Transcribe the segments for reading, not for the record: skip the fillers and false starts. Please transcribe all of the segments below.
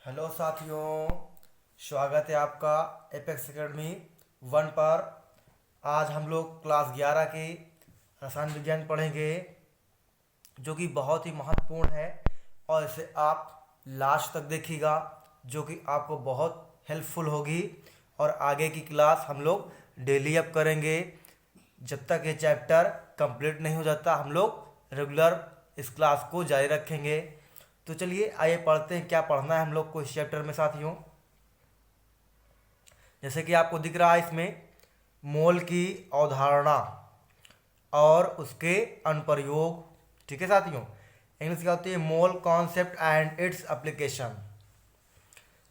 Hello साथियों, स्वागत है आपका एपेक्स एकेडमी 1 पर। आज हम लोग क्लास 11 के रसायन विज्ञान पढ़ेंगे, जो कि बहुत ही महत्वपूर्ण है और इसे आप लास्ट तक देखिएगा, जो कि आपको बहुत हेल्पफुल होगी। और आगे की क्लास हम लोग डेली अप करेंगे। जब तक ये चैप्टर कंप्लीट नहीं हो जाता हम लोग रेगुलर इस क्लास को जारी रखेंगे। तो चलिए आइए पढ़ते हैं, क्या पढ़ना है हम लोग को इस चैप्टर में साथियों। जैसे कि आपको दिख रहा है इसमें मोल की अवधारणा और उसके अनुप्रयोग। ठीक है साथियों, इंग्लिश क्या होती है? Mole concept and its application.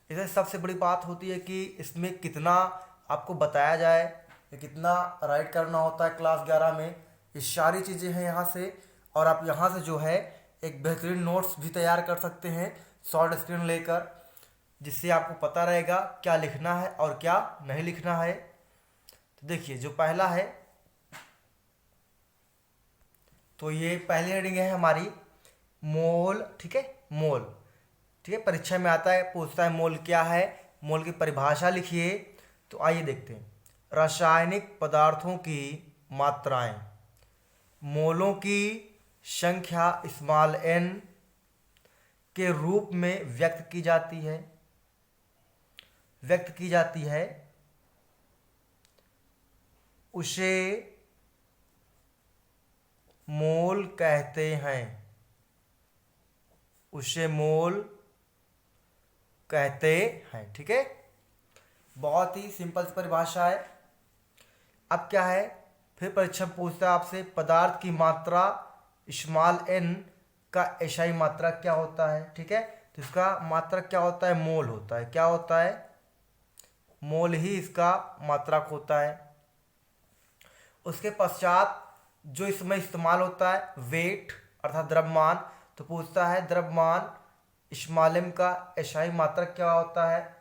इसे सबसे बड़ी बात होती है कि इसमें कितना आपको बताया जाए, कितना राइट करना होता है क्लास 11 में। ये सारी चीज़ें हैं यहाँ से, और आप यहाँ से जो है एक बेहतरीन नोट्स भी तैयार कर सकते हैं शॉर्ट स्क्रीन लेकर, जिससे आपको पता रहेगा क्या लिखना है और क्या नहीं लिखना है। तो देखिए, जो पहला है, तो ये पहली हेडिंग है हमारी मोल। ठीक है, मोल। ठीक है, परीक्षा में आता है, पूछता है मोल क्या है, मोल की परिभाषा लिखिए। तो आइए देखते हैं। रासायनिक पदार्थों की मात्राएं मोलों की संख्या स्मॉल n के रूप में व्यक्त की जाती है। उसे मोल कहते हैं। ठीक है, बहुत ही सिंपल सी परिभाषा है। अब क्या है, फिर परीक्षा में पूछता है आपसे पदार्थ की मात्रा स्मॉल n का एसआई मात्रक क्या होता है। ठीक है, तो इसका मात्रक क्या होता है? मोल होता है। क्या होता है? मोल ही इसका मात्रक होता है। उसके पश्चात जो इसमें इस्तेमाल होता है वेट अर्थात द्रव्यमान। तो पूछता है द्रव्यमान स्मॉल m का एसआई मात्रक क्या होता है।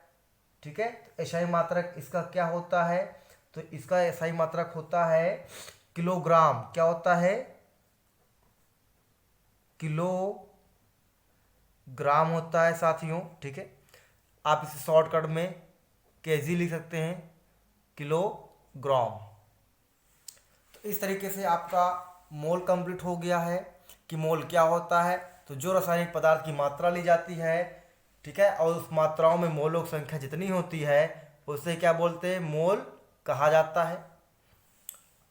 ठीक है, तो एसआई मात्रक इसका क्या होता है? तो इसका एसआई मात्रक होता है किलोग्राम। क्या होता है? किलोग्राम होता है साथियों। ठीक है, आप इसे शॉर्टकट में केजी लिख सकते हैं, किलोग्राम। तो इस तरीके से आपका मोल कंप्लीट हो गया है कि मोल क्या होता है। तो जो रासायनिक पदार्थ की मात्रा ली जाती है, ठीक है, और उस मात्राओं में मोलों की संख्या जितनी होती है उसे क्या बोलते हैं? मोल कहा जाता है।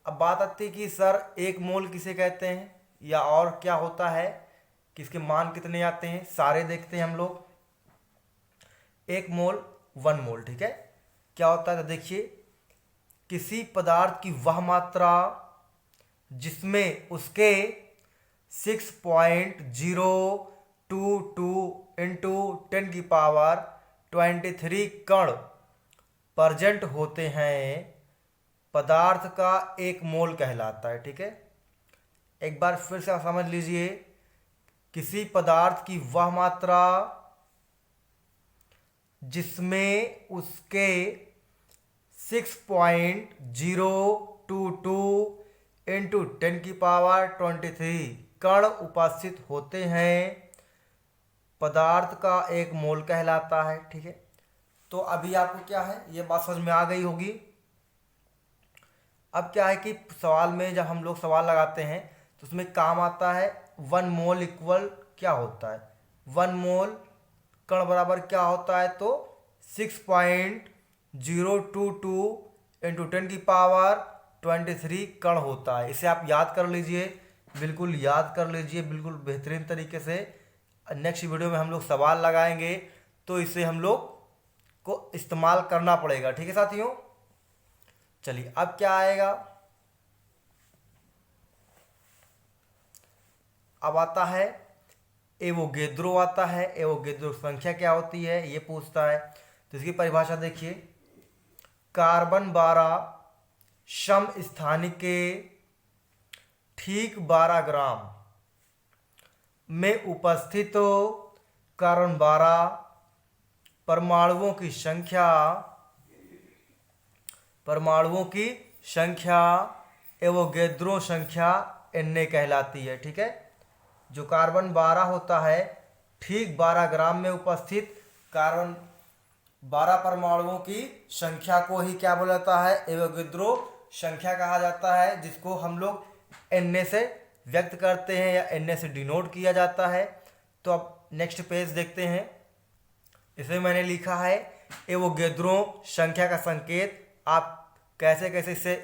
अब बात आती है कि सर एक मोल किसे कहते हैं, या और क्या होता है, किसके मान कितने आते हैं। सारे देखते हैं हम लोग। एक मोल 1 मोल। ठीक है, क्या होता है? तो देखिए, किसी पदार्थ की वह मात्रा जिसमें उसके 6.022 इंटू 10⁻23 कण प्रेजेंट होते हैं, पदार्थ का एक मोल कहलाता है। ठीक है, एक बार फिर से आप समझ लीजिए, किसी पदार्थ की वह मात्रा जिसमें उसके 6.022 इंटू 10⁻23 कण उपस्थित होते हैं, पदार्थ का एक मोल कहलाता है। ठीक है, तो अभी आपको क्या है, ये बात समझ में आ गई होगी। अब क्या है कि सवाल में जब हम लोग सवाल लगाते हैं तो उसमें काम आता है 1 मोल इक्वल क्या होता है। 1 मोल कण बराबर क्या होता है? तो 6.022 इंटू 10⁻23 कण होता है। इसे आप याद कर लीजिए, बिल्कुल याद कर लीजिए, बिल्कुल बेहतरीन तरीके से। नेक्स्ट वीडियो में हम लोग सवाल लगाएंगे तो इसे हम लोग को इस्तेमाल करना पड़ेगा। ठीक है साथियों, चलिए अब क्या आएगा। अब आता है एवोगेद्रो आता है। एवोगेद्रो संख्या क्या होती है ये पूछता है। तो इसकी परिभाषा देखिए, कार्बन 12 समस्थानिक के ठीक 12 ग्राम में उपस्थित कार्बन 12 परमाणुओं की संख्या एवोगेद्रो संख्या Na कहलाती है। ठीक है, जो कार्बन 12 होता है ठीक 12 ग्राम में उपस्थित कार्बन 12 परमाणुओं की संख्या को ही क्या बोला जाता है, एवोगैड्रो संख्या कहा जाता है, जिसको हम लोग Na से व्यक्त करते हैं या Na से डिनोट किया जाता है। तो अब नेक्स्ट पेज देखते हैं। इसमें मैंने लिखा है एवोगैड्रो संख्या का संकेत आप कैसे कैसे इसे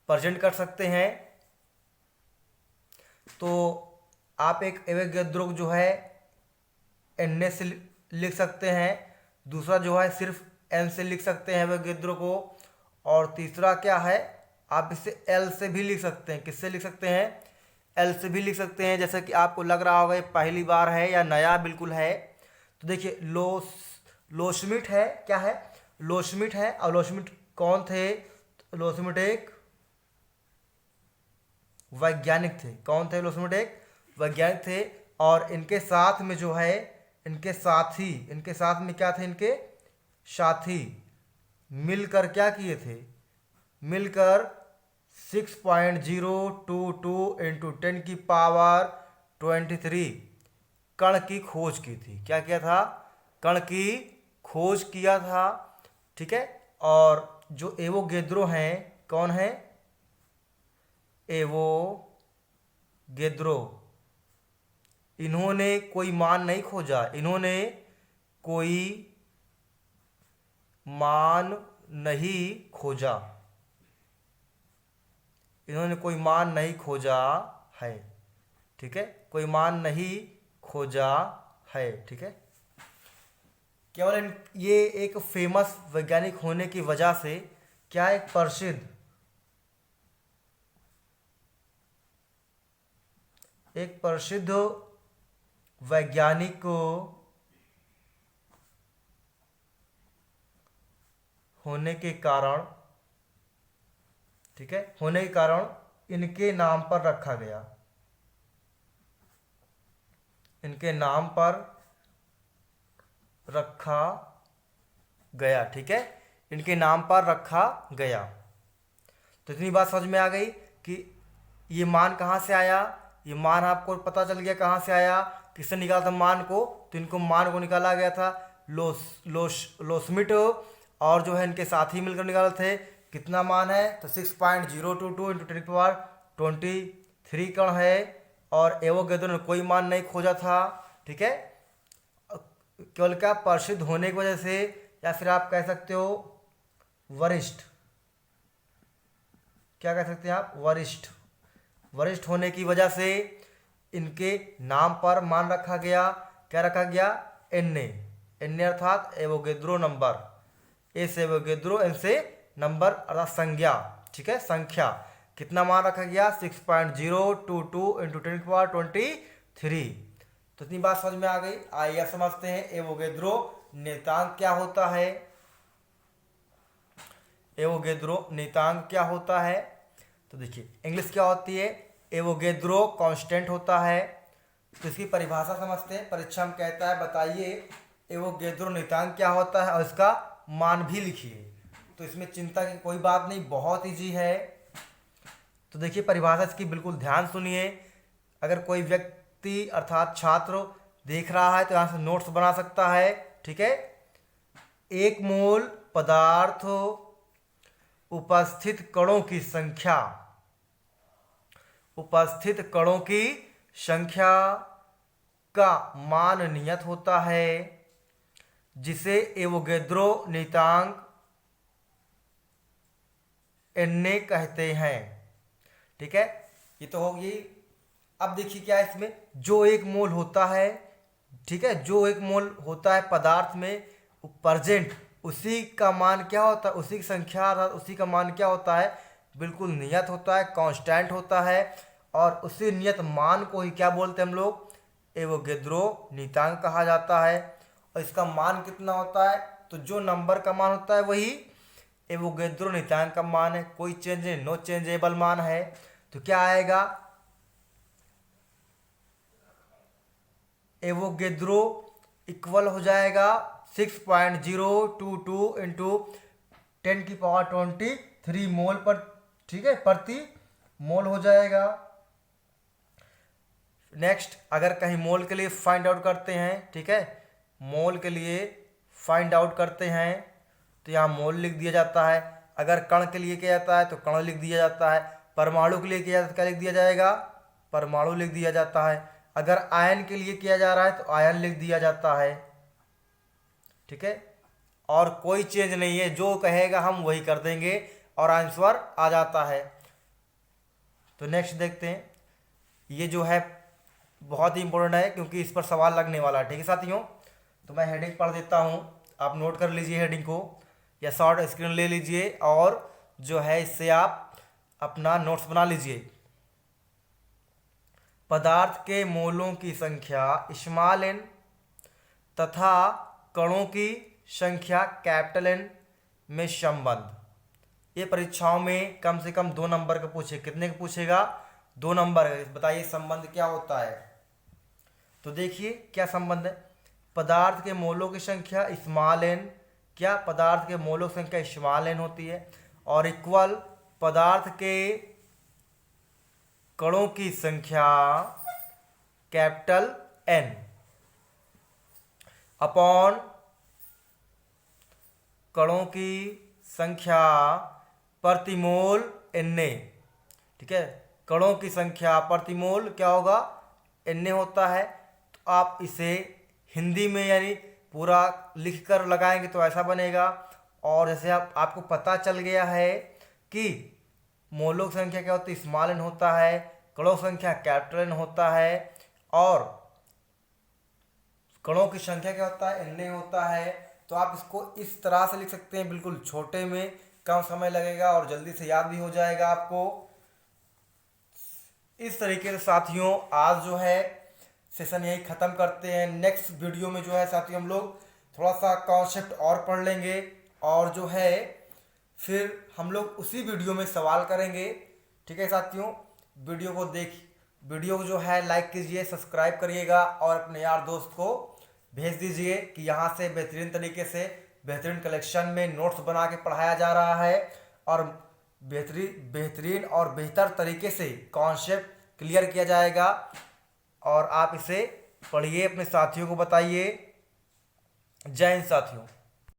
प्रेजेंट कर सकते हैं। तो आप एक एवोगैड्रो जो है Na से लिख सकते हैं, दूसरा जो है सिर्फ N से लिख सकते हैं एवोगैड्रो को, और तीसरा क्या है, आप इसे L से भी लिख सकते हैं। किससे लिख सकते हैं, L से भी लिख सकते हैं। जैसे कि आपको लग रहा होगा ये पहली बार है या नया बिल्कुल है। तो देखिए लोशमिट है, क्या है, लोशमिट है। और लोशमिट कौन थे, लोशमिट एक वैज्ञानिक थे। कौन थे, लोशमिट एक वैज्ञानिक थे। और इनके साथ में जो है, इनके साथ में क्या थे, इनके साथी मिलकर क्या किए थे, मिलकर 6.022 इंटू 10 की पावर 23 कण की खोज की थी। क्या किया था, कण की खोज किया था, ठीक है। और जो एवोगैड्रो हैं, कौन है, एवोगैड्रो, इन्होंने कोई मान नहीं खोजा, इन्होंने कोई मान नहीं खोजा, इन्होंने कोई मान नहीं खोजा है, ठीक है, कोई मान नहीं खोजा है, ठीक है। केवल ये एक फेमस वैज्ञानिक होने की वजह से क्या एक प्रसिद्ध वैज्ञानिक होने के कारण, ठीक है, होने के कारण इनके नाम पर रखा गया, इनके नाम पर रखा गया, ठीक है, इनके नाम पर रखा गया। तो इतनी बात समझ में आ गई कि ये मान कहाँ से आया, ये मान आपको पता चल गया कहाँ से आया, किसने निकाला था मान को। तो इनको मान को निकाला गया था लोशमिट और जो है इनके साथी मिलकर निकाले थे। कितना मान है, तो 6.022 इंटू 10 की पावर 23 कण है। और एवोगैड्रो ने कोई मान नहीं खोजा था, ठीक है, केवल क्या प्रसिद्ध होने की वजह से, या फिर आप कह सकते हो वरिष्ठ, क्या कह सकते हैं आप, वरिष्ठ होने की वजह से इनके नाम पर मान रखा गया। क्या रखा गया, Na अर्थात एवोगैड्रो नंबर, एस एवोगैड्रो, एन से नंबर अर्थात संज्ञा, ठीक है, संख्या। कितना मान रखा गया, 6.022 इंटू 10 की पावर 23। तो इतनी बात समझ में आ गई। आइए समझते हैं एवोगैड्रो नियतांक क्या होता है। एवोगैड्रो नियतांक क्या होता है, तो देखिए इंग्लिश क्या होती है, एवोगैड्रो कांस्टेंट होता है। तो इसकी परिभाषा समझते हैं। परीक्षा में कहता है बताइए एवोगैड्रो नियतांक क्या होता है और इसका मान भी लिखिए। तो इसमें चिंता की कोई बात नहीं, बहुत ईजी है। तो देखिए परिभाषा इसकी बिल्कुल ध्यान सुनिए। अगर कोई व्यक्ति अर्थात छात्र देख रहा है तो यहाँ से नोट्स बना सकता है, ठीक है। एक मोल पदार्थ उपस्थित कणों की संख्या, उपस्थित कणों की संख्या का मान नियत होता है, जिसे एवोगैड्रो नियतांक Na कहते हैं, ठीक है। ये तो होगी। अब देखिए क्या है इसमें, जो एक मोल होता है, ठीक है, जो एक मोल होता है पदार्थ में प्रेजेंट, उसी का मान क्या होता है, उसी की संख्या, उसी का मान क्या होता है, बिल्कुल नियत होता है, कांस्टेंट होता है। और उसी नियत मान को ही क्या बोलते हैं हम लोग, एवोगैड्रो नियतांक कहा जाता है। और इसका मान कितना होता है, तो जो नंबर का मान होता है वही एवोगैड्रो नियतांक का मान है, कोई चेंज नहीं, नो चेंजेबल मान है। तो क्या आएगा, एवोगैड्रो इक्वल हो जाएगा 6.022 इंटू 10 की पावर 23 मोल पर, ठीक है, प्रति मोल हो जाएगा। नेक्स्ट अगर कहीं मोल के लिए फाइंड आउट करते हैं, ठीक है, मोल के लिए फाइंड आउट करते हैं तो यहाँ मोल लिख दिया जाता है। अगर कण के लिए किया जाता है तो कण लिख दिया जाता है। परमाणु के लिए किया जाता है क्या लिख दिया जाएगा, परमाणु लिख दिया जाता है। अगर आयन के लिए किया जा रहा है तो आयन लिख दिया जाता है। ठीक है, और कोई चेंज नहीं है, जो कहेगा हम वही कर देंगे और आंसर आ जाता है। तो नेक्स्ट देखते हैं, ये जो है बहुत ही इंपॉर्टेंट है क्योंकि इस पर सवाल लगने वाला है। ठीक है साथियों, तो मैं हेडिंग पढ़ देता हूँ, आप नोट कर लीजिए हेडिंग को या शॉर्ट स्क्रीन ले लीजिए और जो है इससे आप अपना नोट्स बना लीजिए। पदार्थ के मोलों की संख्या स्मॉल n तथा कणों की संख्या कैपिटल N में संबंध। ये परीक्षाओं में कम से कम 2 नंबर का पूछे। कितने का पूछेगा, 2 नंबर का। बताइए संबंध क्या होता है। तो देखिए क्या संबंध है, पदार्थ के मोलों की संख्या स्मॉल n, क्या पदार्थ के मोलों की संख्या स्मॉल n होती है, और इक्वल पदार्थ के कणों की संख्या कैपिटल N अपॉन कणों की संख्या प्रति मोल Na। ठीक है, कणों की संख्या प्रति मोल क्या होगा, Na होता है। तो आप इसे हिंदी में यानी पूरा लिख कर लगाएंगे तो ऐसा बनेगा। और जैसे आपको पता चल गया है कि मोलों की संख्या क्या होती है, स्मॉल n होता है, कणों की संख्या कैपिटल N होता है, और कणों की संख्या क्या होता है, Na होता है। तो आप इसको इस तरह से लिख सकते हैं, बिल्कुल छोटे में, कम समय लगेगा और जल्दी से याद भी हो जाएगा आपको। इस तरीके से साथियों आज जो है सेशन यही ख़त्म करते हैं। नेक्स्ट वीडियो में जो है साथियों हम लोग थोड़ा सा कॉन्सेप्ट और पढ़ लेंगे और जो है फिर हम लोग उसी वीडियो में सवाल करेंगे। ठीक है साथियों, वीडियो को जो है लाइक कीजिए, सब्सक्राइब करिएगा और अपने यार दोस्त को भेज दीजिए कि यहाँ से बेहतरीन तरीके से बेहतरीन कलेक्शन में नोट्स बना के पढ़ाया जा रहा है और बेहतरीन और बेहतर तरीके से कॉन्सेप्ट क्लियर किया जाएगा। और आप इसे पढ़िए, अपने साथियों को बताइए। जय हिंद साथियों।